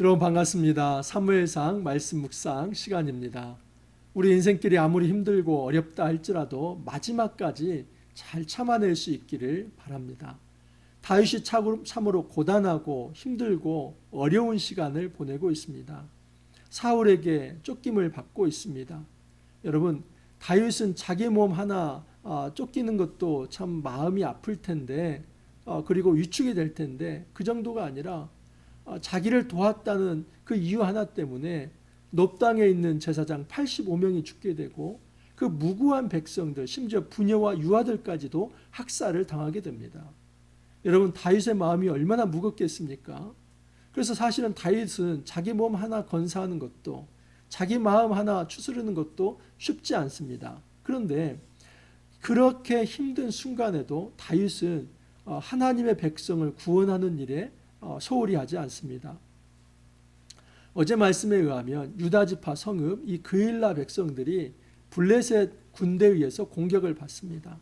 여러분 반갑습니다. 사무엘상 말씀 묵상 시간입니다. 우리 인생길이 아무리 힘들고 어렵다 할지라도 마지막까지 잘 참아낼 수 있기를 바랍니다. 다윗이 참으로 고단하고 힘들고 어려운 시간을 보내고 있습니다. 사울에게 쫓김을 받고 있습니다. 여러분, 다윗은 자기 몸 하나 쫓기는 것도 참 마음이 아플 텐데 그리고 위축이 될 텐데 그 정도가 아니라 자기를 도왔다는 그 이유 하나 때문에 놋당에 있는 제사장 85명이 죽게 되고 그 무고한 백성들 심지어 부녀와 유아들까지도 학살을 당하게 됩니다. 여러분, 다윗의 마음이 얼마나 무겁겠습니까? 그래서 사실은 다윗은 자기 몸 하나 건사하는 것도 자기 마음 하나 추스르는 것도 쉽지 않습니다. 그런데 그렇게 힘든 순간에도 다윗은 하나님의 백성을 구원하는 일에 소홀히 하지 않습니다. 어제 말씀에 의하면 유다지파 성읍 이 그일라 백성들이 블레셋 군대에 의해서 공격을 받습니다.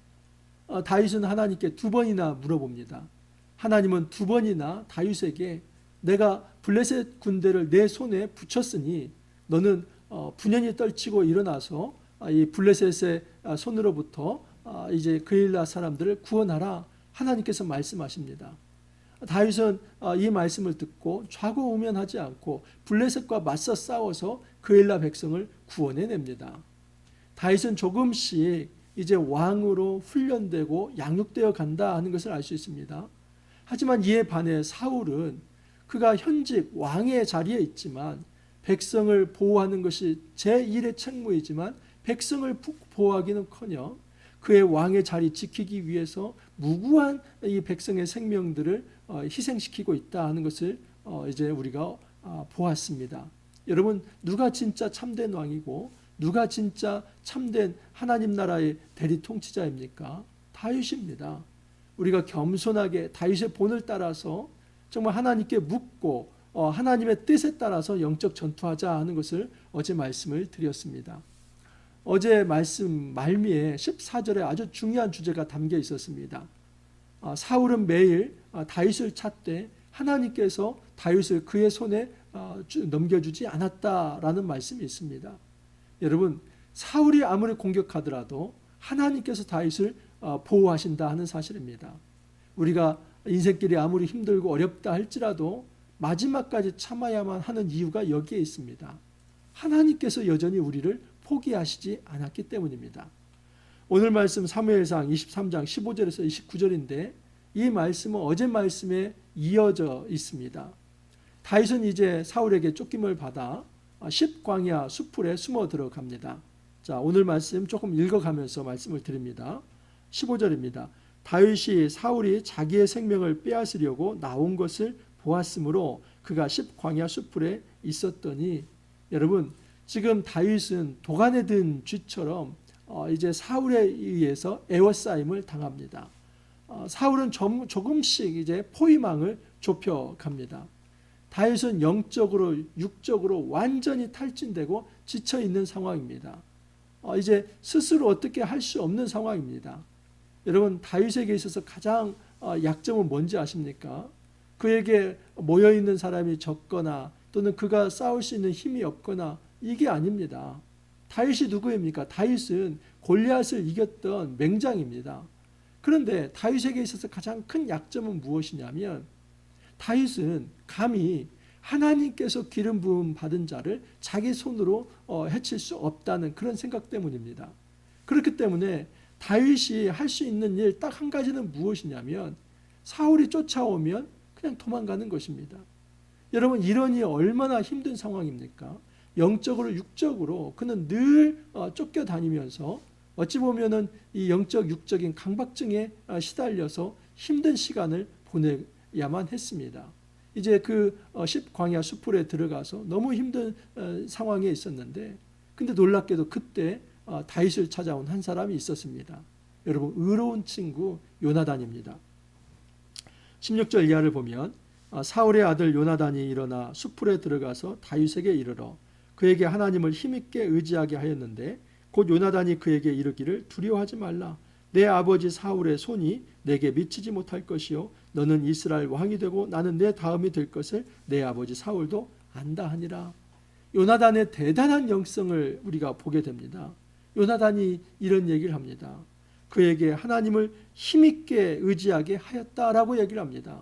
다윗은 하나님께 두 번이나 물어봅니다. 하나님은 두 번이나 다윗에게 내가 블레셋 군대를 내 손에 붙였으니 너는 분연히 떨치고 일어나서 이 블레셋의 손으로부터 이제 그일라 사람들을 구원하라 하나님께서 말씀하십니다. 다윗은 이 말씀을 듣고 좌고우면하지 않고 블레셋과 맞서 싸워서 그엘라 백성을 구원해냅니다. 다윗은 조금씩 이제 왕으로 훈련되고 양육되어 간다 하는 것을 알 수 있습니다. 하지만 이에 반해 사울은 그가 현직 왕의 자리에 있지만 백성을 보호하는 것이 제1의 책무이지만 백성을 보호하기는커녕 그의 왕의 자리 지키기 위해서 무고한 이 백성의 생명들을 희생시키고 있다 하는 것을 이제 우리가 보았습니다. 여러분, 누가 진짜 참된 왕이고 누가 진짜 참된 하나님 나라의 대리 통치자입니까? 다윗입니다. 우리가 겸손하게 다윗의 본을 따라서 정말 하나님께 묻고 하나님의 뜻에 따라서 영적 전투하자 하는 것을 어제 말씀을 드렸습니다. 어제 말씀 말미에 14절에 아주 중요한 주제가 담겨 있었습니다. 사울은 매일 다윗을 찾되 하나님께서 다윗을 그의 손에 넘겨주지 않았다라는 말씀이 있습니다. 여러분, 사울이 아무리 공격하더라도 하나님께서 다윗을 보호하신다 하는 사실입니다. 우리가 인생길이 아무리 힘들고 어렵다 할지라도 마지막까지 참아야만 하는 이유가 여기에 있습니다. 하나님께서 여전히 우리를 포기하시지 않았기 때문입니다. 오늘 말씀 사무엘상 23장 15절에서 29절인데 이 말씀은 어제 말씀에 이어져 있습니다. 다윗은 이제 사울에게 쫓김을 받아 10광야 수풀에 숨어 들어갑니다. 자, 오늘 말씀 조금 읽어가면서 말씀을 드립니다. 15절입니다. 다윗이 사울이 자기의 생명을 빼앗으려고 나온 것을 보았으므로 그가 10광야 수풀에 있었더니, 여러분, 지금 다윗은 도간에 든 쥐처럼 이제 사울에 의해서 애워싸임을 당합니다. 사울은 조금씩 이제 포위망을 좁혀갑니다. 다윗은 영적으로 육적으로 완전히 탈진되고 지쳐 있는 상황입니다. 이제 스스로 어떻게 할 수 없는 상황입니다. 여러분, 다윗에게 있어서 가장 약점은 뭔지 아십니까? 그에게 모여 있는 사람이 적거나 또는 그가 싸울 수 있는 힘이 없거나 이게 아닙니다. 다윗이 누구입니까? 다윗은 골리앗을 이겼던 맹장입니다. 그런데 다윗에게 있어서 가장 큰 약점은 무엇이냐면 다윗은 감히 하나님께서 기름 부음 받은 자를 자기 손으로 해칠 수 없다는 그런 생각 때문입니다. 그렇기 때문에 다윗이 할 수 있는 일 딱 한 가지는 무엇이냐면 사울이 쫓아오면 그냥 도망가는 것입니다. 여러분, 이러니 얼마나 힘든 상황입니까? 영적으로 육적으로 그는 늘 쫓겨다니면서 어찌 보면은 이 영적 육적인 강박증에 시달려서 힘든 시간을 보내야만 했습니다. 이제 그 10광야 수풀에 들어가서 너무 힘든 상황에 있었는데, 근데 놀랍게도 그때 다윗을 찾아온 한 사람이 있었습니다. 여러분, 의로운 친구 요나단입니다. 16절 이하를 보면 사울의 아들 요나단이 일어나 수풀에 들어가서 다윗에게 이르러 그에게 하나님을 힘있게 의지하게 하였는데 곧 요나단이 그에게 이르기를 두려워하지 말라. 내 아버지 사울의 손이 내게 미치지 못할 것이요 너는 이스라엘 왕이 되고 나는 내 다음이 될 것을 내 아버지 사울도 안다 하니라. 요나단의 대단한 영성을 우리가 보게 됩니다. 요나단이 이런 얘기를 합니다. 그에게 하나님을 힘있게 의지하게 하였다라고 얘기를 합니다.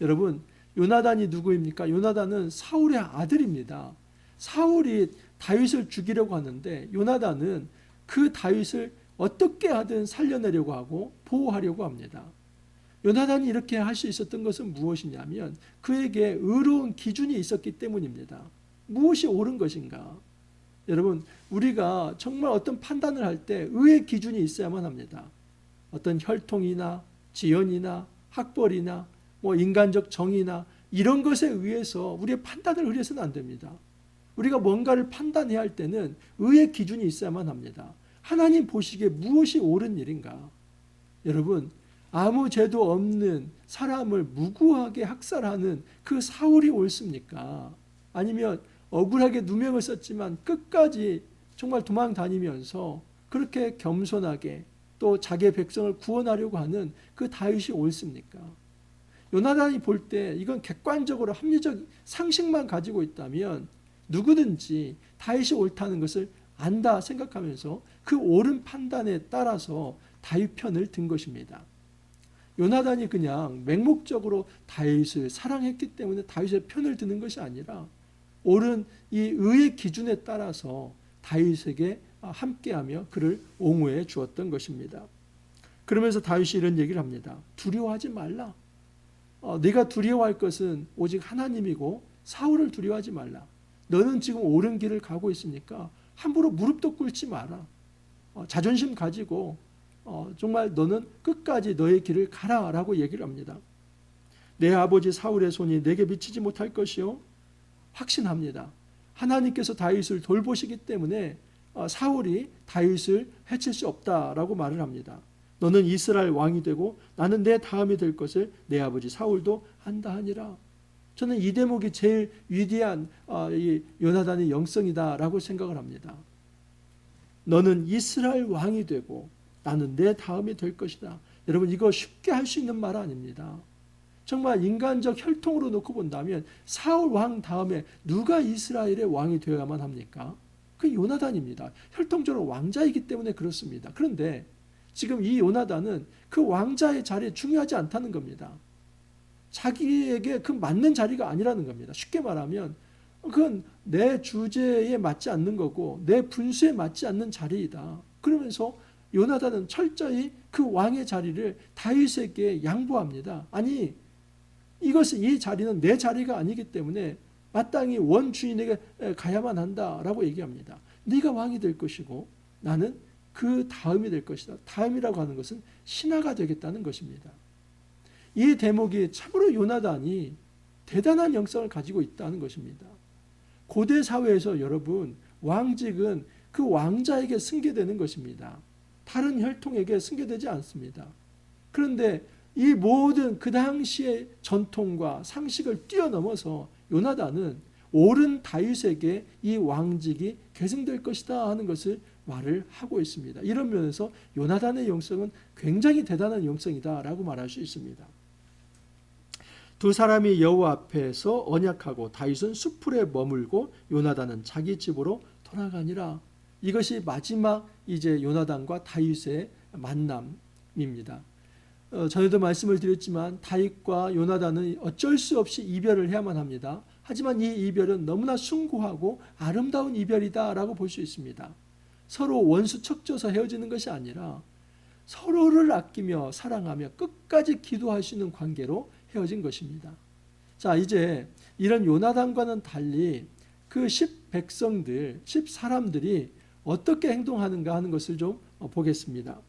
여러분, 요나단이 누구입니까? 요나단은 사울의 아들입니다. 사울이 다윗을 죽이려고 하는데 요나단은 그 다윗을 어떻게 하든 살려내려고 하고 보호하려고 합니다. 요나단이 이렇게 할 수 있었던 것은 무엇이냐면 그에게 의로운 기준이 있었기 때문입니다. 무엇이 옳은 것인가? 여러분, 우리가 정말 어떤 판단을 할 때 의의 기준이 있어야만 합니다. 어떤 혈통이나 지연이나 학벌이나 인간적 정의나 이런 것에 의해서 우리의 판단을 의뢰해서는 안 됩니다. 우리가 뭔가를 판단해야 할 때는 의의 기준이 있어야만 합니다. 하나님 보시기에 무엇이 옳은 일인가? 여러분, 아무 죄도 없는 사람을 무고하게 학살하는 그 사울이 옳습니까? 아니면 억울하게 누명을 썼지만 끝까지 정말 도망 다니면서 그렇게 겸손하게 또 자기의 백성을 구원하려고 하는 그 다윗이 옳습니까? 요나단이 볼 때 이건 객관적으로 합리적 상식만 가지고 있다면 누구든지 다윗이 옳다는 것을 안다 생각하면서 그 옳은 판단에 따라서 다윗 편을 든 것입니다. 요나단이 그냥 맹목적으로 다윗을 사랑했기 때문에 다윗의 편을 드는 것이 아니라 옳은 이 의의 기준에 따라서 다윗에게 함께하며 그를 옹호해 주었던 것입니다. 그러면서 다윗이 이런 얘기를 합니다. 두려워하지 말라. 네가 두려워할 것은 오직 하나님이고 사울을 두려워하지 말라. 너는 지금 옳은 길을 가고 있으니까 함부로 무릎도 꿇지 마라. 자존심 가지고 정말 너는 끝까지 너의 길을 가라라고 얘기를 합니다. 내 아버지 사울의 손이 내게 미치지 못할 것이요. 확신합니다. 하나님께서 다윗을 돌보시기 때문에 사울이 다윗을 해칠 수 없다라고 말을 합니다. 너는 이스라엘 왕이 되고 나는 내 다음이 될 것을 내 아버지 사울도 안다 하니라. 저는 이 대목이 제일 위대한 이 요나단의 영성이다라고 생각을 합니다. 너는 이스라엘 왕이 되고 나는 내 다음이 될 것이다. 여러분, 이거 쉽게 할 수 있는 말 아닙니다. 정말 인간적 혈통으로 놓고 본다면 사울 왕 다음에 누가 이스라엘의 왕이 되어야만 합니까? 그 요나단입니다. 혈통적으로 왕자이기 때문에 그렇습니다. 그런데 지금 이 요나단은 그 왕자의 자리에 중요하지 않다는 겁니다. 자기에게 그 맞는 자리가 아니라는 겁니다. 쉽게 말하면 그건 내 주제에 맞지 않는 거고 내 분수에 맞지 않는 자리이다. 그러면서 요나단은 철저히 그 왕의 자리를 다윗에게 양보합니다. 아니, 이 자리는 내 자리가 아니기 때문에 마땅히 원주인에게 가야만 한다라고 얘기합니다. 네가 왕이 될 것이고 나는 그 다음이 될 것이다. 다음이라고 하는 것은 신하가 되겠다는 것입니다. 이 대목이 참으로 요나단이 대단한 영성을 가지고 있다는 것입니다. 고대 사회에서 여러분, 왕직은 그 왕자에게 승계되는 것입니다. 다른 혈통에게 승계되지 않습니다. 그런데 이 모든 그 당시의 전통과 상식을 뛰어넘어서 요나단은 옳은 다윗에게 이 왕직이 계승될 것이다 하는 것을 말을 하고 있습니다. 이런 면에서 요나단의 영성은 굉장히 대단한 영성이다라고 말할 수 있습니다. 두 사람이 여호와 앞에서 언약하고 다윗은 숲풀에 머물고 요나단은 자기 집으로 돌아가니라. 이것이 마지막 이제 요나단과 다윗의 만남입니다. 전에도 말씀을 드렸지만 다윗과 요나단은 어쩔 수 없이 이별을 해야만 합니다. 하지만 이 이별은 너무나 숭고하고 아름다운 이별이다라고 볼 수 있습니다. 서로 원수 척져서 헤어지는 것이 아니라 서로를 아끼며 사랑하며 끝까지 기도할 수 있는 관계로 헤어진 것입니다. 자, 이제 이런 요나단과는 달리 그 10백성들, 10사람들이 어떻게 행동하는가 하는 것을 좀 보겠습니다.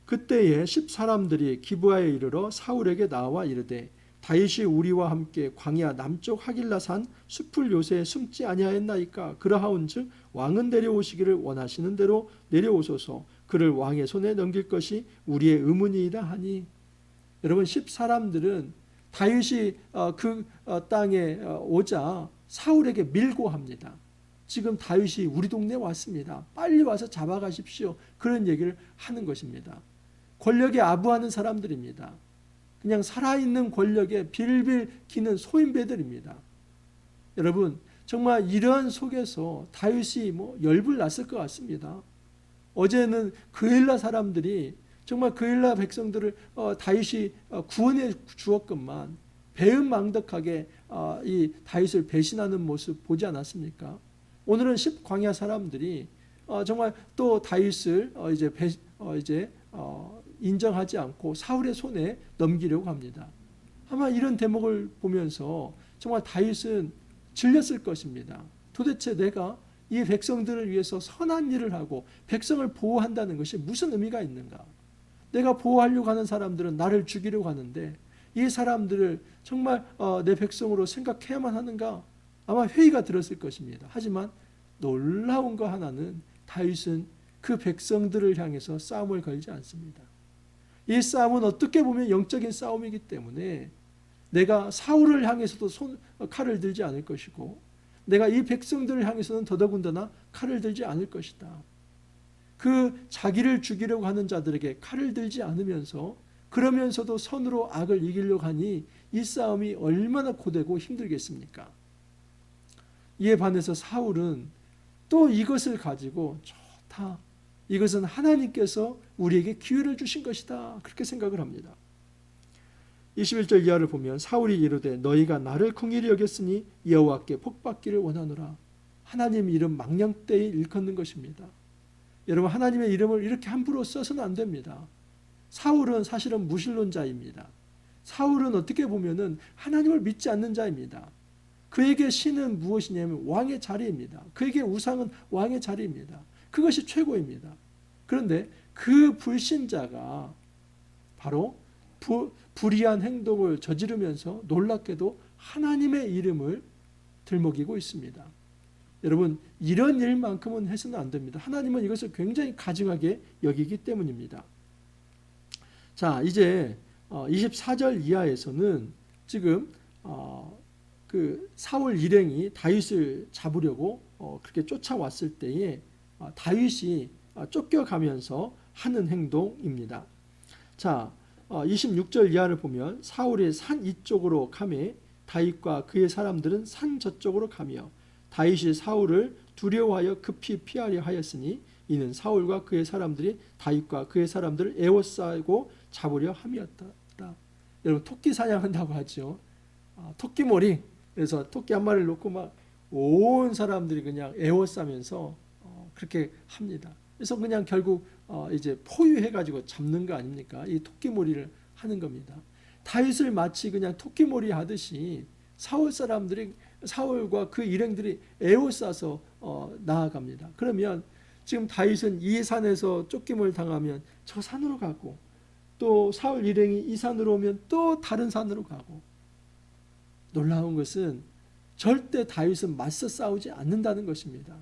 그때에 10사람들이 기브아에 이르러 사울에게 나와 이르되 다윗이 우리와 함께 광야 남쪽 하길라산 숲을 요새에 숨지 아니하였나이까. 그러하온즉 왕은 내려오시기를 원하시는 대로 내려오소서. 그를 왕의 손에 넘길 것이 우리의 의문이이다 하니. 여러분, 10사람들은 다윗이 그 땅에 오자 사울에게 밀고 합니다. 지금 다윗이 우리 동네에 왔습니다. 빨리 와서 잡아가십시오. 그런 얘기를 하는 것입니다. 권력에 아부하는 사람들입니다. 그냥 살아있는 권력에 빌빌 기는 소인배들입니다. 여러분 정말 이런 속에서 다윗이 열불 났을 것 같습니다. 어제는 그엘라 사람들이 정말 그엘라 백성들을 다윗이 구원해 주었건만 배은망덕하게 이 다윗을 배신하는 모습 보지 않았습니까? 오늘은 광야 사람들이 정말 또 다윗을 이제 인정하지 않고 사울의 손에 넘기려고 합니다. 아마 이런 대목을 보면서 정말 다윗은 질렸을 것입니다. 도대체 내가 이 백성들을 위해서 선한 일을 하고 백성을 보호한다는 것이 무슨 의미가 있는가? 내가 보호하려고 하는 사람들은 나를 죽이려고 하는데 이 사람들을 정말 내 백성으로 생각해야만 하는가? 아마 회의가 들었을 것입니다. 하지만 놀라운 거 하나는 다윗은 그 백성들을 향해서 싸움을 걸지 않습니다. 이 싸움은 어떻게 보면 영적인 싸움이기 때문에 내가 사울을 향해서도 칼을 들지 않을 것이고 내가 이 백성들을 향해서는 더더군다나 칼을 들지 않을 것이다. 그 자기를 죽이려고 하는 자들에게 칼을 들지 않으면서 그러면서도 선으로 악을 이기려고 하니 이 싸움이 얼마나 고되고 힘들겠습니까? 이에 반해서 사울은 또 이것을 가지고 좋다. 이것은 하나님께서 우리에게 기회를 주신 것이다. 그렇게 생각을 합니다. 21절 이하를 보면 사울이 이르되 너희가 나를 긍휼히 여겼으니 여호와께 복받기를 원하노라. 하나님 이름 망령되이 일컫는 것입니다. 여러분 하나님의 이름을 이렇게 함부로 써서는 안 됩니다. 사울은 사실은 무신론자입니다. 사울은 어떻게 보면은 하나님을 믿지 않는 자입니다. 그에게 신은 무엇이냐면 왕의 자리입니다. 그에게 우상은 왕의 자리입니다. 그것이 최고입니다. 그런데 그 불신자가 바로 불의한 행동을 저지르면서 놀랍게도 하나님의 이름을 들먹이고 있습니다. 여러분 이런 일만큼은 해서는 안 됩니다. 하나님은 이것을 굉장히 가증하게 여기기 때문입니다. 자 이제 24절 이하에서는 지금 그 사울 일행이 다윗을 잡으려고 그렇게 쫓아왔을 때에 다윗이 쫓겨가면서 하는 행동입니다. 자 26절 이하를 보면 사울이 산 이쪽으로 가매 다윗과 그의 사람들은 산 저쪽으로 가며 다윗이 사울을 두려워하여 급히 피하려 하였으니 이는 사울과 그의 사람들이 다윗과 그의 사람들을 에워싸고 잡으려 함이었다. 여러분 토끼 사냥한다고 하죠. 토끼몰이. 그래서 토끼 한 마리를 놓고 막 온 사람들이 그냥 에워싸면서 그렇게 합니다. 그래서 그냥 결국 이제 포위해가지고 잡는 거 아닙니까? 이 토끼몰이를 하는 겁니다. 다윗을 마치 그냥 토끼몰이 하듯이 사울 사람들이 사울과 그 일행들이 에워싸서 나아갑니다. 그러면 지금 다윗은 이 산에서 쫓김을 당하면 저 산으로 가고 또 사울 일행이 이 산으로 오면 또 다른 산으로 가고 놀라운 것은 절대 다윗은 맞서 싸우지 않는다는 것입니다.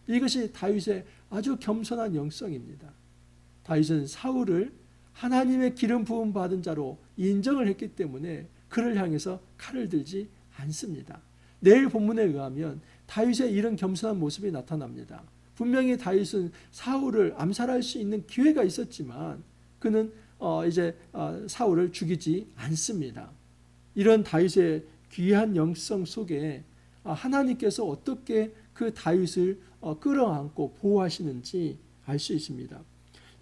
이것이 다윗의 아주 겸손한 영성입니다. 다윗은 사울을 하나님의 기름 부음 받은 자로 인정을 했기 때문에 그를 향해서 칼을 들지 않습니다. 내일 본문에 의하면 다윗의 이런 겸손한 모습이 나타납니다. 분명히 다윗은 사울을 암살할 수 있는 기회가 있었지만 그는 이제 사울을 죽이지 않습니다. 이런 다윗의 귀한 영성 속에 하나님께서 어떻게 그 다윗을 끌어안고 보호하시는지 알 수 있습니다.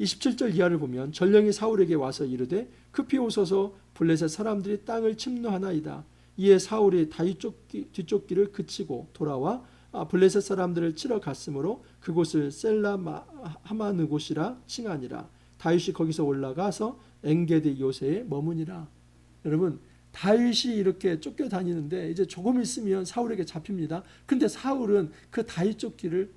27절 이하를 보면 전령이 사울에게 와서 이르되 급히 오소서 블레셋 사람들이 땅을 침노하나이다. 이에 사울이 다윗 뒷쫓기를 그치고 돌아와 블레셋 사람들을 치러 갔으므로 그곳을 셀라 하마느곳이라 칭하니라. 다윗이 거기서 올라가서 엔게디 요새에 머무니라. 여러분 다윗이 이렇게 쫓겨다니는데 이제 조금 있으면 사울에게 잡힙니다. 근데 사울은 그 다윗 쫓기를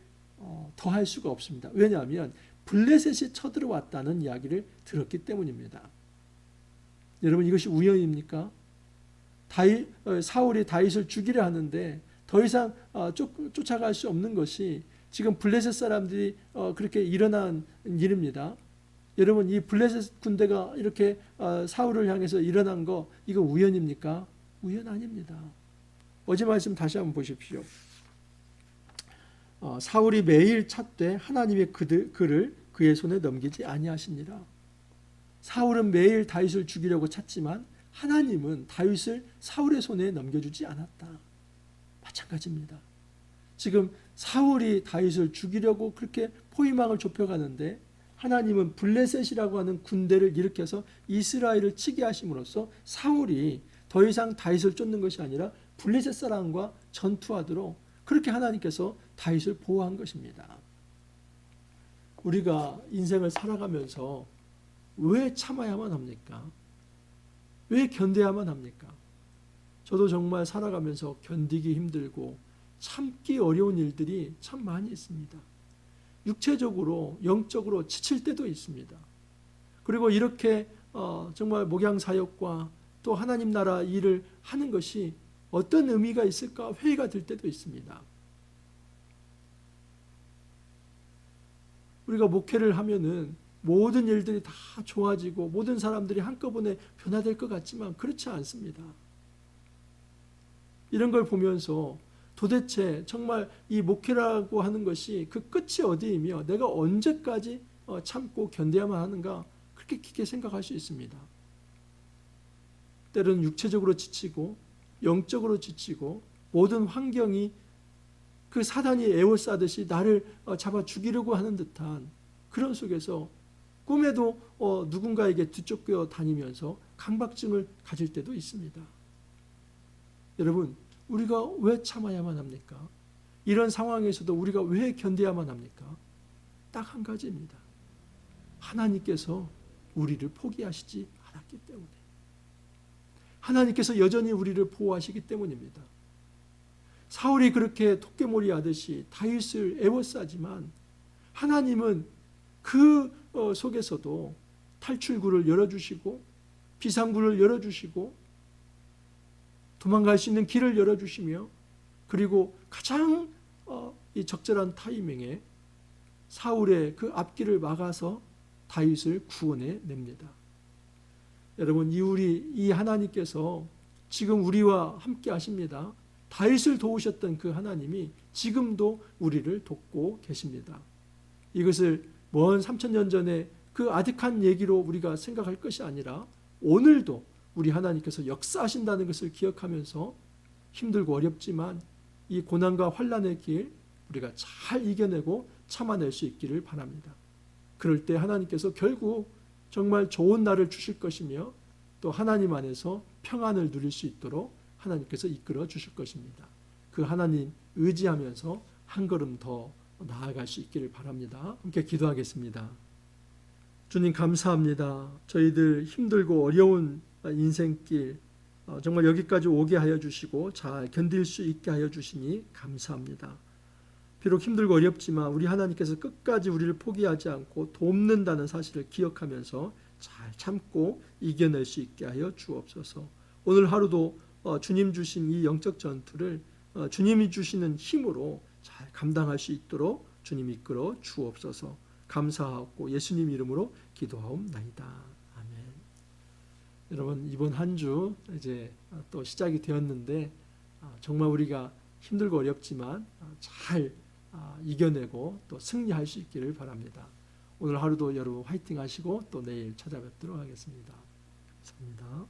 더 할 수가 없습니다. 왜냐하면 블레셋이 쳐들어왔다는 이야기를 들었기 때문입니다. 여러분 이것이 우연입니까? 사울이 다윗을 죽이려 하는데 더 이상 쫓아갈 수 없는 것이 지금 블레셋 사람들이 그렇게 일어난 일입니다. 여러분 이 블레셋 군대가 이렇게 사울을 향해서 일어난 거 이거 우연입니까? 우연 아닙니다. 어제 말씀 다시 한번 보십시오. 사울이 매일 찾되 하나님의 그를 그의 손에 넘기지 아니하시니라. 사울은 매일 다윗을 죽이려고 찾지만 하나님은 다윗을 사울의 손에 넘겨주지 않았다. 마찬가지입니다. 지금 사울이 다윗을 죽이려고 그렇게 포위망을 좁혀가는데 하나님은 블레셋이라고 하는 군대를 일으켜서 이스라엘을 치게 하심으로써 사울이 더 이상 다윗을 쫓는 것이 아니라 블레셋 사람과 전투하도록 그렇게 하나님께서 다윗을 보호한 것입니다. 우리가 인생을 살아가면서 왜 참아야만 합니까? 왜 견뎌야만 합니까? 저도 정말 살아가면서 견디기 힘들고 참기 어려운 일들이 참 많이 있습니다. 육체적으로 영적으로 지칠 때도 있습니다. 그리고 이렇게 정말 목양사역과 또 하나님 나라 일을 하는 것이 어떤 의미가 있을까 회의가 들 때도 있습니다. 우리가 목회를 하면은 모든 일들이 다 좋아지고 모든 사람들이 한꺼번에 변화될 것 같지만 그렇지 않습니다. 이런 걸 보면서 도대체 정말 이 목회라고 하는 것이 그 끝이 어디이며 내가 언제까지 참고 견뎌야만 하는가 그렇게 깊게 생각할 수 있습니다. 때로는 육체적으로 지치고 영적으로 지치고 모든 환경이 그 사단이 에워싸듯이 나를 잡아 죽이려고 하는 듯한 그런 속에서 꿈에도 누군가에게 뒤쫓겨 다니면서 강박증을 가질 때도 있습니다. 여러분, 우리가 왜 참아야만 합니까? 이런 상황에서도 우리가 왜 견뎌야만 합니까? 딱 한 가지입니다. 하나님께서 우리를 포기하시지 않았기 때문에. 하나님께서 여전히 우리를 보호하시기 때문입니다. 사울이 그렇게 토끼몰이 하듯이 다윗을 애워싸지만 하나님은 그 속에서도 탈출구를 열어주시고 비상구를 열어주시고 도망갈 수 있는 길을 열어주시며 그리고 가장 이 적절한 타이밍에 사울의 그 앞길을 막아서 다윗을 구원해 냅니다. 여러분, 이 하나님께서 지금 우리와 함께 하십니다. 다윗을 도우셨던 그 하나님이 지금도 우리를 돕고 계십니다. 이것을 먼 3000년 전에 그 아득한 얘기로 우리가 생각할 것이 아니라 오늘도 우리 하나님께서 역사하신다는 것을 기억하면서 힘들고 어렵지만 이 고난과 환난의 길 우리가 잘 이겨내고 참아낼 수 있기를 바랍니다. 그럴 때 하나님께서 결국 정말 좋은 날을 주실 것이며 또 하나님 안에서 평안을 누릴 수 있도록 하나님께서 이끌어 주실 것입니다. 그 하나님 의지하면서 한 걸음 더 나아갈 수 있기를 바랍니다. 함께 기도하겠습니다. 주님 감사합니다. 저희들 힘들고 어려운 인생길 정말 여기까지 오게 하여 주시고 잘 견딜 수 있게 하여 주시니 감사합니다. 비록 힘들고 어렵지만 우리 하나님께서 끝까지 우리를 포기하지 않고 돕는다는 사실을 기억하면서 잘 참고 이겨낼 수 있게 하여 주옵소서. 오늘 하루도 주님 주신 이 영적 전투를 주님이 주시는 힘으로 잘 감당할 수 있도록 주님 이끌어 주옵소서. 감사하고 예수님 이름으로 기도하옵나이다. 아멘. 여러분, 이번 한 주 이제 또 시작이 되었는데 정말 우리가 힘들고 어렵지만 잘 이겨내고 또 승리할 수 있기를 바랍니다. 오늘 하루도 여러분 화이팅 하시고 또 내일 찾아뵙도록 하겠습니다. 감사합니다.